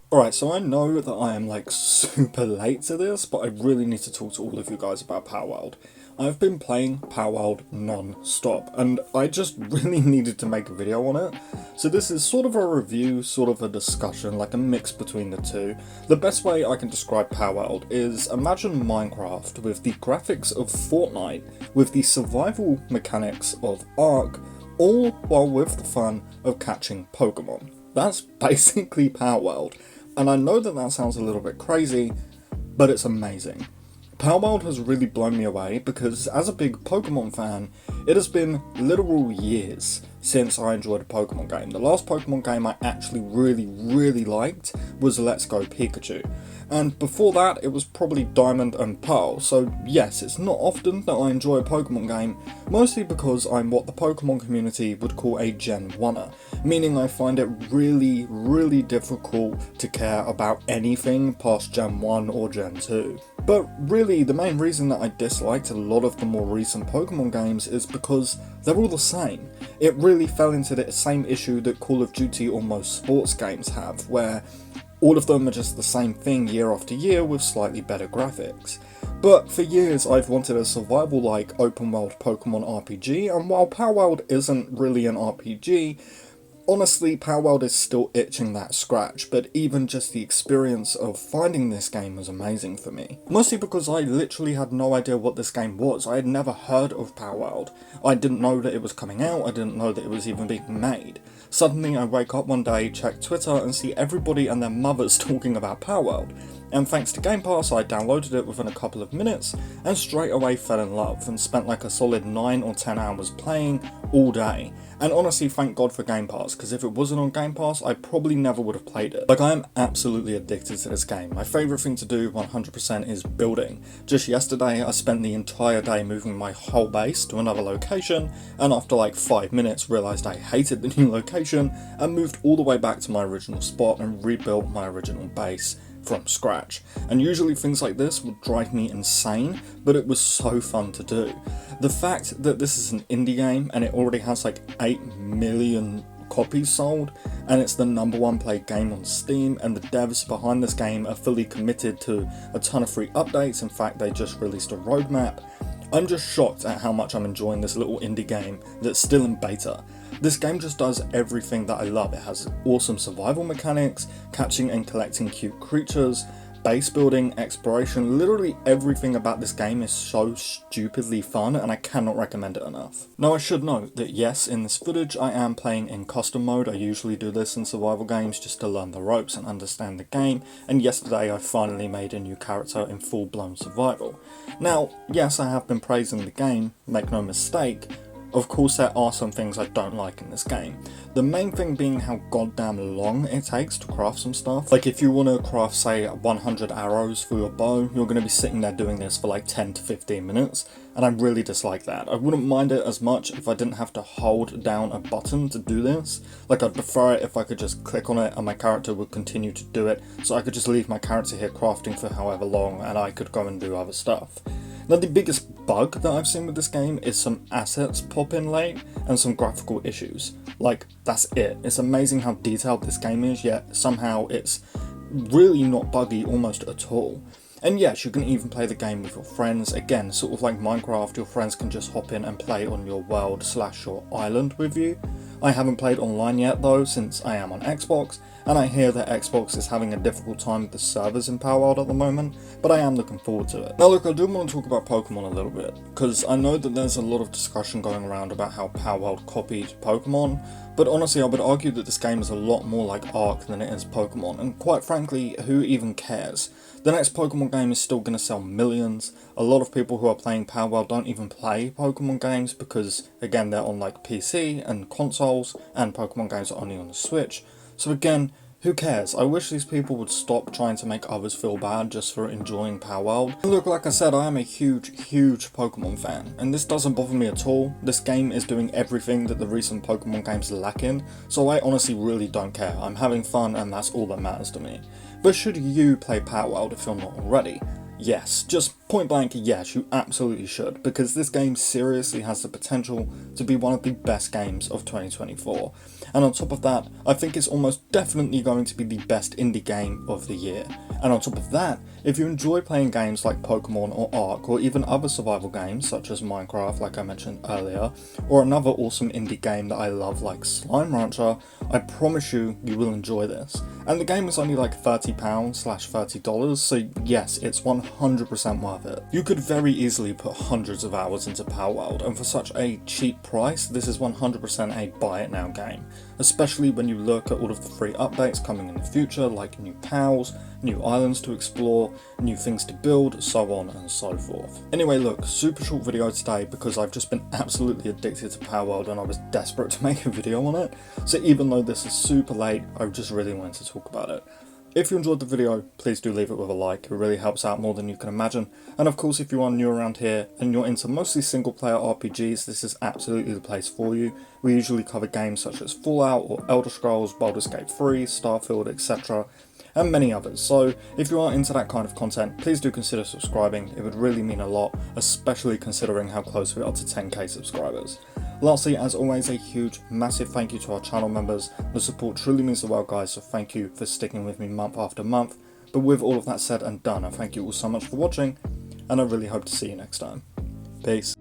Alright, so I know that I am like super late to this, but I really need to talk to all of you guys about Palworld. I've been playing Palworld non-stop, and I just really needed to make a video on it. So this is sort of a review, sort of a discussion, like a mix between the two. The best way I can describe Palworld is imagine Minecraft with the graphics of Fortnite, with the survival mechanics of Ark, all while with the fun of catching Pokemon. That's basically Palworld. And I know that that sounds a little bit crazy, but it's amazing. Palworld has really blown me away because as a big Pokemon fan, it has been literal years since I enjoyed a Pokemon game. The last Pokemon game I actually really liked was Let's Go Pikachu. And before that, it was probably Diamond and Pearl, so yes, it's not often that I enjoy a Pokemon game, mostly because I'm what the Pokemon community would call a Gen 1er, meaning I find it really difficult to care about anything past Gen 1 or Gen 2. But really, the main reason that I disliked a lot of the more recent Pokemon games is because they're all the same. It really fell into the same issue that Call of Duty or most sports games have, where all of them are just the same thing year after year with slightly better graphics. But for years I've wanted a survival-like open-world Pokemon RPG, and while Palworld isn't really an RPG, honestly, Palworld is still itching that scratch, but even just the experience of finding this game was amazing for me. Mostly because I literally had no idea what this game was. I had never heard of Palworld. I didn't know that it was coming out, I didn't know that it was even being made. Suddenly I wake up one day, check Twitter, and see everybody and their mothers talking about Palworld. And thanks to Game Pass, I downloaded it within a couple of minutes, and straight away fell in love, and spent like a solid 9 or 10 hours playing all day. And honestly, thank God for Game Pass, because if it wasn't on Game Pass, I probably never would have played it. Like, I am absolutely addicted to this game. My favourite thing to do 100% is building. Just yesterday, I spent the entire day moving my whole base to another location, and after like 5 minutes realised I hated the new location, and moved all the way back to my original spot and rebuilt my original base from scratch. And usually things like this would drive me insane, but it was so fun to do. The fact that this is an indie game and it already has like 8 million copies sold, and it's the #1 played game on Steam, and the devs behind this game are fully committed to a ton of free updates. In fact, they just released a roadmap. I'm just shocked at how much I'm enjoying this little indie game that's still in beta. This game just does everything that I love. It has awesome survival mechanics, catching and collecting cute creatures, base building, exploration. Literally everything about this game is so stupidly fun, and I cannot recommend it enough. Now I should note that yes, in this footage I am playing in custom mode. I usually do this in survival games just to learn the ropes and understand the game, and yesterday I finally made a new character in full-blown survival. Now, yes, I have been praising the game, make no mistake. Of course there are some things I don't like in this game. The main thing being how goddamn long it takes to craft some stuff. Like if you want to craft say 100 arrows for your bow, you're going to be sitting there doing this for like 10 to 15 minutes, and I really dislike that. I wouldn't mind it as much if I didn't have to hold down a button to do this. Like I'd prefer it if I could just click on it and my character would continue to do it, so I could just leave my character here crafting for however long and I could go and do other stuff. Now the biggest bug that I've seen with this game is some assets pop in late and some graphical issues. Like, that's it. It's amazing how detailed this game is, yet somehow it's really not buggy almost at all. And yes, you can even play the game with your friends. Again, sort of like Minecraft, your friends can just hop in and play on your world / your island with you. I haven't played online yet though, since I am on Xbox, and I hear that Xbox is having a difficult time with the servers in Palworld at the moment, but I am looking forward to it. Now look, I do want to talk about Pokemon a little bit, because I know that there's a lot of discussion going around about how Palworld copied Pokemon, but honestly I would argue that this game is a lot more like Ark than it is Pokemon, and quite frankly, who even cares? The next Pokemon game is still going to sell millions. A lot of people who are playing Palworld don't even play Pokemon games because, again, they're on like PC and consoles, and Pokemon games are only on the Switch. So again, who cares? I wish these people would stop trying to make others feel bad just for enjoying Palworld. And look, like I said, I am a huge Pokemon fan, and this doesn't bother me at all. This game is doing everything that the recent Pokemon games lack in, so I honestly really don't care. I'm having fun, and that's all that matters to me. But should you play Palworld if you're not already? Yes, just Point blank, yes, you absolutely should, because this game seriously has the potential to be one of the best games of 2024. And on top of that, I think it's almost definitely going to be the best indie game of the year. And on top of that, if you enjoy playing games like Pokemon or Ark, or even other survival games such as Minecraft, like I mentioned earlier, or another awesome indie game that I love like Slime Rancher, I promise you will enjoy this. And the game is only like £30/$30, so yes, it's 100% worth it. You could very easily put hundreds of hours into Palworld, and for such a cheap price, this is 100% a buy it now game. Especially when you look at all of the free updates coming in the future, like new pals, new islands to explore, new things to build, so on and so forth. Anyway, look, super short video today because I've just been absolutely addicted to Palworld and I was desperate to make a video on it. So even though this is super late, I just really wanted to talk about it. If you enjoyed the video, please do leave it with a like, it really helps out more than you can imagine. And of course, if you are new around here and you're into mostly single player RPGs, this is absolutely the place for you. We usually cover games such as Fallout or Elder Scrolls, Baldur's Gate 3, Starfield, etc. and many others. So if you are into that kind of content, please do consider subscribing, it would really mean a lot, especially considering how close we are to 10k subscribers. Lastly, as always, a huge, massive thank you to our channel members. The support truly means the world, guys, so thank you for sticking with me month after month. But with all of that said and done, I thank you all so much for watching, and I really hope to see you next time. Peace.